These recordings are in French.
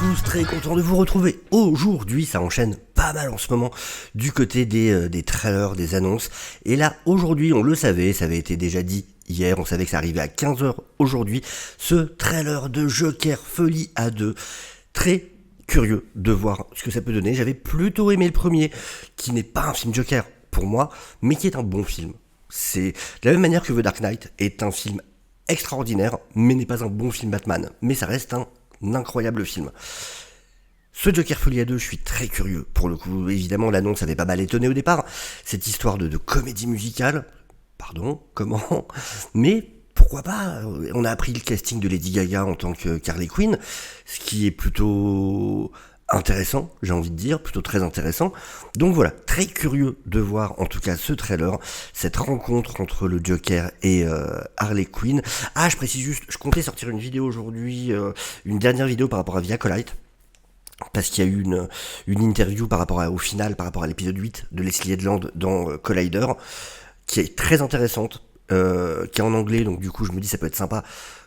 tous, très content de vous retrouver. Aujourd'hui, ça enchaîne pas mal en ce moment du côté des trailers, des annonces. Et là, aujourd'hui, on le savait, ça avait été déjà dit hier, on savait que ça arrivait à 15h aujourd'hui, ce trailer de Joker Folie à 2. Très curieux de voir ce que ça peut donner. J'avais plutôt aimé le premier, qui n'est pas un film Joker pour moi, mais qui est un bon film. C'est de la même manière que The Dark Knight est un film extraordinaire, mais n'est pas un bon film Batman. Mais ça reste un incroyable film. Ce Joker Folie à 2, je suis très curieux. Pour le coup, évidemment, l'annonce avait pas mal étonné au départ. Cette histoire de comédie musicale, pardon, comment ? Mais pourquoi pas ? On a appris le casting de Lady Gaga en tant que Harley Quinn, ce qui est plutôt intéressant, j'ai envie de dire, plutôt très intéressant. Donc voilà, très curieux de voir en tout cas ce trailer, cette rencontre entre le Joker et Harley Quinn. Ah, je précise juste, je comptais sortir une vidéo aujourd'hui, une dernière vidéo par rapport à The Acolyte, parce qu'il y a eu une interview par rapport au final, par rapport à l'épisode 8 de Leslie Headland dans Collider, qui est très intéressante, qui est en anglais, donc du coup je me dis ça peut être sympa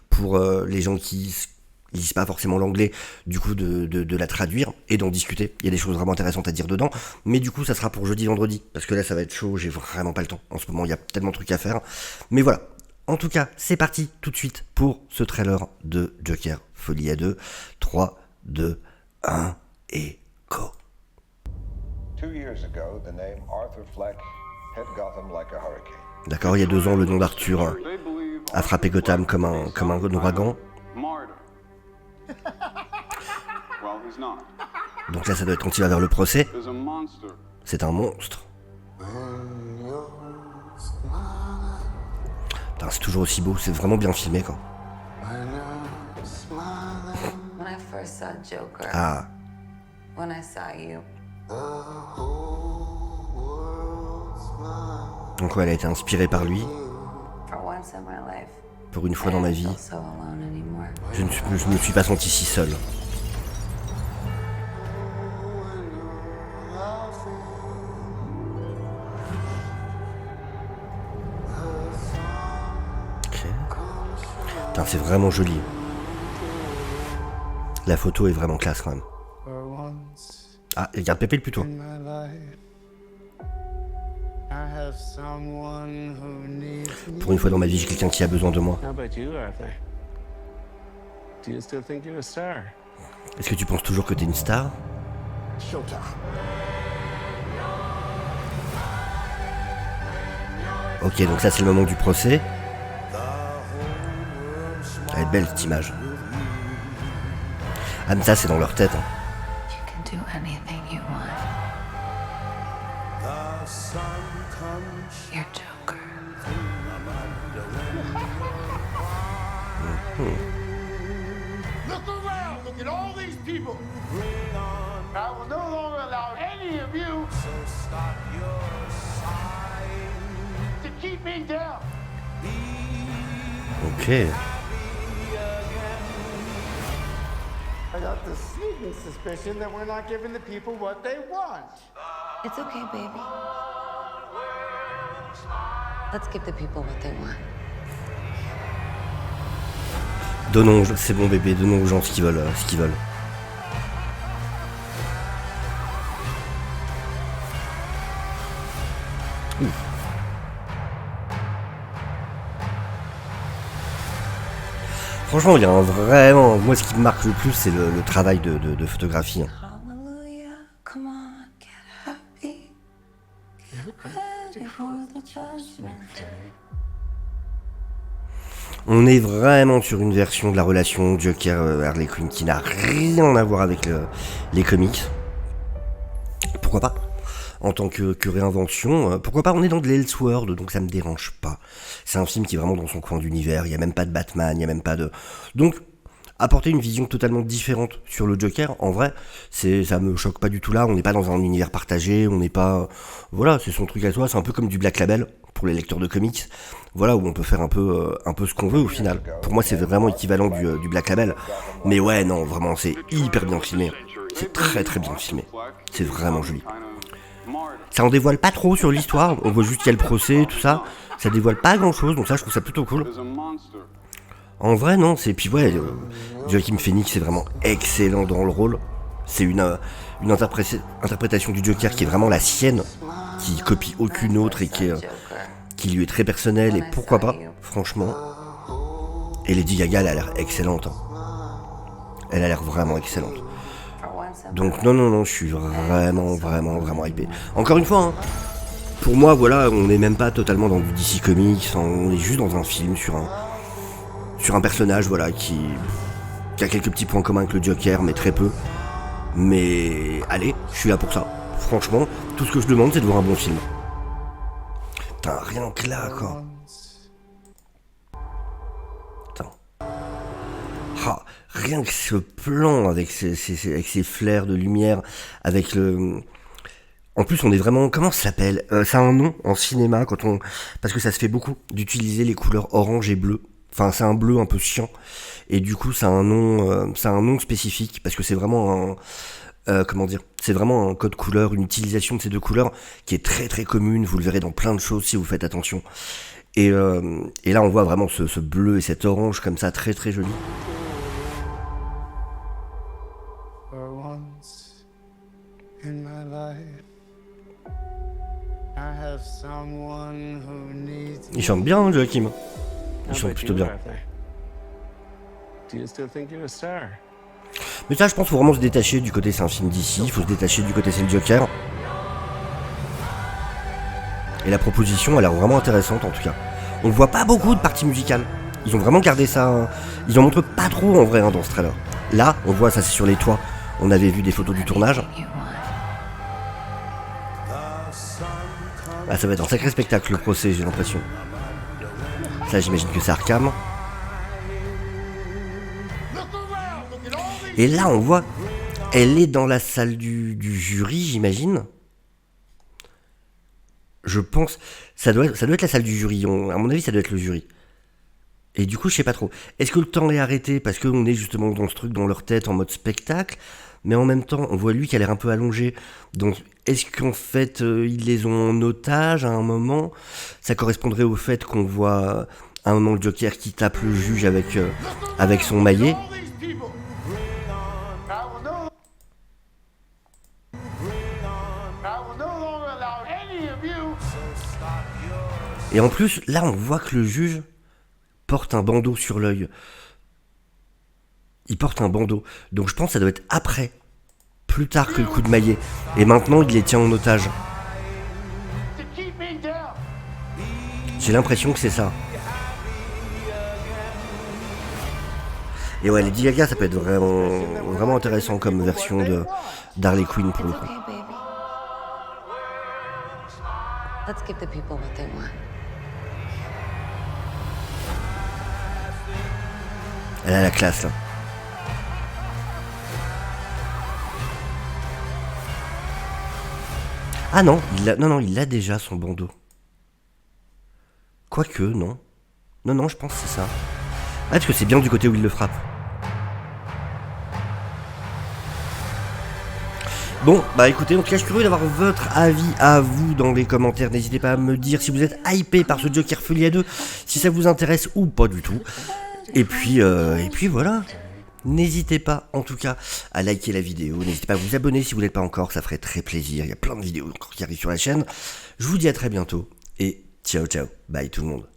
pour les gens qui lisent pas forcément l'anglais, du coup de la traduire et d'en discuter. Il y a des choses vraiment intéressantes à dire dedans, mais du coup ça sera pour jeudi, vendredi, parce que là ça va être chaud, j'ai vraiment pas le temps. En ce moment il y a tellement de trucs à faire, mais voilà. En tout cas, c'est parti tout de suite pour ce trailer de Joker Folie à 2. 3, 2, 1 et go. 2 years ago, the name Arthur Fleck hit Gotham like a hurricane. D'accord, il y a 2 ans, le nom d'Arthur a frappé Gotham comme un ouragan. Donc là, ça doit être quand il va vers le procès. C'est un monstre. Putain, c'est toujours aussi beau, c'est vraiment bien filmé, quoi. Ah. Donc ouais, elle a été inspirée par lui. Pour une fois dans ma vie, je ne me suis pas senti si seul. Ok. Putain, c'est vraiment joli. La photo est vraiment classe quand même. Ah, regarde Pépé le plutôt. Pour une fois dans ma vie, j'ai quelqu'un qui a besoin de moi. Est-ce que tu penses toujours que t'es une star ? Ok, donc ça c'est le moment du procès. Elle est belle cette image. Ah mais ça c'est dans leur tête. Hein. You're Joker. Look around. Look at all these people. I will no longer allow any of you to keep me down. Ok. I got the sneaking suspicion that we're not giving the people what they want. It's okay, baby. Let's give the people what they want. Donnons, c'est bon bébé, donnons aux gens ce qu'ils veulent, ce qu'ils veulent. Franchement, il y a un vraiment... Moi, ce qui me marque le plus, c'est le travail de photographie. Hein. Hallelujah, come on, get happy. Get ready for the judgment day. On est vraiment sur une version de la relation Joker-Harley Quinn qui n'a rien à voir avec les comics. Pourquoi pas ? En tant que réinvention, pourquoi pas ? On est dans de l'Elseworld, donc ça me dérange pas. C'est un film qui est vraiment dans son coin d'univers, il n'y a même pas de Batman, il n'y a même pas de... Donc, apporter une vision totalement différente sur le Joker, en vrai, ça me choque pas du tout là, on n'est pas dans un univers partagé, on n'est pas... Voilà, c'est son truc à soi, c'est un peu comme du Black Label, pour les lecteurs de comics, voilà, où on peut faire un peu ce qu'on veut au final. Pour moi, c'est vraiment équivalent du Black Label. Mais ouais, non, vraiment, c'est hyper bien filmé. C'est très très bien filmé. C'est vraiment joli. Ça en dévoile pas trop sur l'histoire, on voit juste qu'il y a le procès, tout ça. Ça dévoile pas grand chose, donc ça je trouve ça plutôt cool. En vrai, non, c'est... Puis ouais, Joaquin Phoenix est vraiment excellent dans le rôle. C'est une interprétation du Joker qui est vraiment la sienne, qui copie aucune autre et qui lui est très personnelle, et pourquoi pas, franchement. Et Lady Gaga, elle a l'air excellente. Hein. Elle a l'air vraiment excellente. Donc non, je suis vraiment hypé. Encore une fois, hein, pour moi, voilà, on n'est même pas totalement dans du DC Comics, on est juste dans un film sur un personnage, voilà, qui a quelques petits points communs avec le Joker, mais très peu. Mais allez, je suis là pour ça. Franchement, tout ce que je demande, c'est de voir un bon film. Putain, rien que là, quoi. Putain. Ah, rien que ce plan avec ces flares de lumière, avec le... En plus, on est vraiment... Comment ça s'appelle ça a un nom en cinéma, parce que ça se fait beaucoup d'utiliser les couleurs orange et bleu. Enfin, c'est un bleu un peu chiant. Et du coup, ça a un nom spécifique, parce que c'est vraiment c'est vraiment un code couleur, une utilisation de ces deux couleurs qui est très très commune. Vous le verrez dans plein de choses si vous faites attention. Et là, on voit vraiment ce bleu et cet orange comme ça, très très joli. For once in my life, I have someone who needs me. Il chante bien, hein, Joachim. Il chante plutôt bien. Do you still think you're a star? Mais ça, je pense qu'il faut vraiment se détacher du côté c'est un film d'ici, il faut se détacher du côté c'est le Joker. Et la proposition a l'air vraiment intéressante en tout cas. On voit pas beaucoup de parties musicales. Ils ont vraiment gardé ça. Hein. Ils en montrent pas trop en vrai hein, dans ce trailer. Là, on voit ça c'est sur les toits. On avait vu des photos du tournage. Ah, ça va être un sacré spectacle le procès, j'ai l'impression. Ça, j'imagine que c'est Arkham. Et là, on voit, elle est dans la salle du jury, j'imagine. Je pense, ça doit être la salle du jury. À mon avis, ça doit être le jury. Et du coup, je sais pas trop. Est-ce que le temps est arrêté parce qu'on est justement dans ce truc dans leur tête en mode spectacle, mais en même temps, on voit lui qui a l'air un peu allongé. Donc, est-ce qu'en fait, ils les ont en otage à un moment? Ça correspondrait au fait qu'on voit à un moment le Joker qui tape le juge avec son maillet. Et en plus, là, on voit que le juge porte un bandeau sur l'œil. Il porte un bandeau. Donc je pense que ça doit être après, plus tard que le coup de maillet. Et maintenant, il les tient en otage. J'ai l'impression que c'est ça. Et ouais, Lady Gaga, ça peut être vraiment intéressant comme version d'Harley Quinn pour le coup. Let's give the people what they want. Elle a la classe là. Ah non, il a déjà son bandeau. Quoique, non. Non, je pense que c'est ça. Ah, parce que c'est bien du côté où il le frappe. Bon, bah écoutez, en tout cas, je suis curieux d'avoir votre avis à vous dans les commentaires. N'hésitez pas à me dire si vous êtes hypé par ce Joker Folie à 2, si ça vous intéresse ou pas du tout. Et puis voilà. N'hésitez pas, en tout cas, à liker la vidéo. N'hésitez pas à vous abonner si vous n'êtes pas encore, ça ferait très plaisir. Il y a plein de vidéos encore qui arrivent sur la chaîne. Je vous dis à très bientôt et ciao, bye tout le monde.